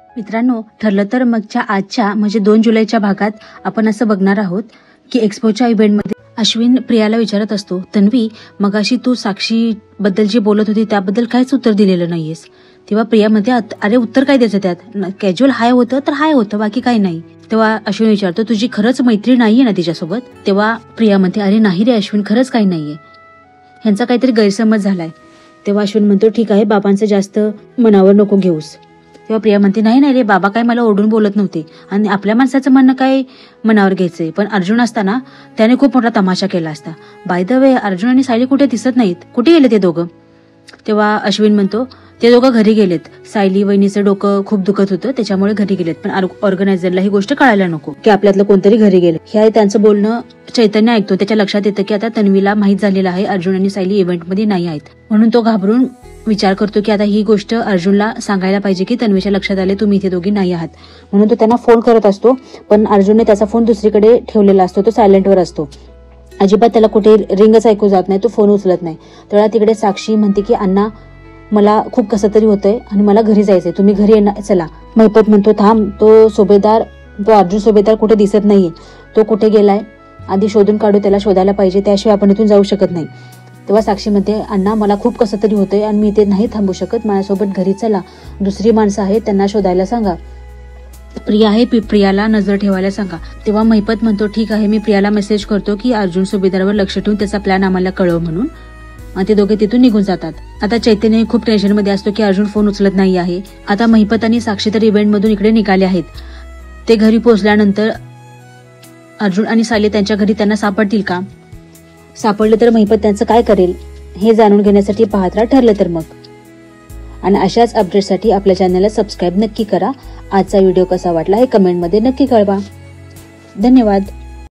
मित्रांनो, ठरलं तर मगच्या आजच्या म्हणजे 2 जुलैच्या भागात आपण असं बघणार आहोत की एक्सपोच्या इव्हेंटमध्ये अश्विन प्रियाला विचारत असतो, तन्वी मगाशी तू साक्षी बद्दल जी बोलत होती त्याबद्दल काहीच उत्तर दिलेलं नाहीयेस. तेव्हा प्रिया म्हणते, अरे उत्तर काय द्यायचं त्यात, कॅज्युअल हाय होतं तर हाय होतं, बाकी काही नाही. तेव्हा अश्विन विचारतो, तुझी खरंच मैत्री नाहीये ना तिच्यासोबत? तेव्हा प्रिया म्हणते, अरे नाही रे अश्विन, खरंच काही नाहीये, ह्यांचा काहीतरी गैरसमज झालाय. तेव्हा अश्विन म्हणतो, ठीक आहे, बाबांचं जास्त मनावर नको घेऊस. तेव्हा प्रिया म्हणते, नाही रे, बाबा काय मला ओढून बोलत नव्हते आणि आपल्या माणसाचं म्हणणं काय मनावर घ्यायचंय. पण अर्जुन असताना त्याने खूप मोठा तमाशा केला असता. बाय द वे, अर्जुन आणि सायली कुठे दिसत नाहीत, कुठे गेले ते दोघं? तेव्हा अश्विन म्हणतो, ते दोघं घरी गेलेत. सायली वहिनीचं डोकं खूप दुखत होतं त्याच्यामुळे घरी गेलेत. पण ऑर्गनायझरला ही गोष्ट कळायला नको की आपल्यातलं कोणतरी घरी गेले. हे त्यांचं बोलणं चैतन्य ऐकतो. त्याच्या लक्षात येतं की आता तन्वीला माहित झालेलं आहे अर्जुन आणि सायली इव्हेंटमध्ये नाही आहेत. म्हणून तो घाबरून विचार करतो की आता ही गोष्ट अर्जुनला सांगायला पाहिजे की तन्वीच्या लक्षात आले तुम्ही इथे दोघी नाही आहात. म्हणून तो त्यांना फोन करत असतो. पण अर्जुनने त्याचा फोन दुसरीकडे ठेवलेला असतो, तो सायलेंटवर असतो. अजिबात त्याला कुठे रिंगच ऐकू जात नाही, तो फोन उचलत नाही. तेव्हा तिकडे साक्षी म्हणते की अण्णा मला खूप कसं तरी होतंय आणि मला घरी जायचंय, तुम्ही घरी येणार चला. महिपत म्हणतो, थांब, तो अर्जुन सुभेदार कुठे दिसत नाहीये, तो कुठे गेलाय आधी शोधून काढू, त्याला शोधायला पाहिजे, त्याशिवाय आपण इथून जाऊ शकत नाही. तेव्हा साक्षी म्हणते, अण्णा मला खूप कसं तरी होतंय आणि मी इथे नाही थांबू शकत, माझ्यासोबत घरी चला, दुसरी माणसं आहेत त्यांना शोधायला सांगा, प्रिया आहे प्रियाला नजर ठेवायला सांगा. तेव्हा महिपत म्हणतो, ठीक आहे, मी प्रियाला मेसेज करतो की अर्जुन सुभेदारावर लक्ष ठेवून त्याचा प्लॅन आम्हाला कळव म्हणून. आणि ते दोघे तिथून निघून जातात. आता चैतन्य खूप टेन्शन मध्ये असतो की अर्जुन फोन उचलत नाही आहे. आता महिपत आणि साक्षी तर इव्हेंट मधून इकडे निघाले आहेत. ते घरी पोहोचल्यानंतर अर्जुन आणि सायली त्यांच्या घरी त्यांना सापडतील का? सापडले तर महिपत त्यांचं काय करेल हे जाणून घेण्यासाठी पाहत राहा ठरलं तर मग. आणि अशाच अपडेटसाठी आपल्या चॅनलला सबस्क्राईब नक्की करा. आजचा व्हिडिओ कसा वाटला हे कमेंटमध्ये नक्की कळवा. धन्यवाद.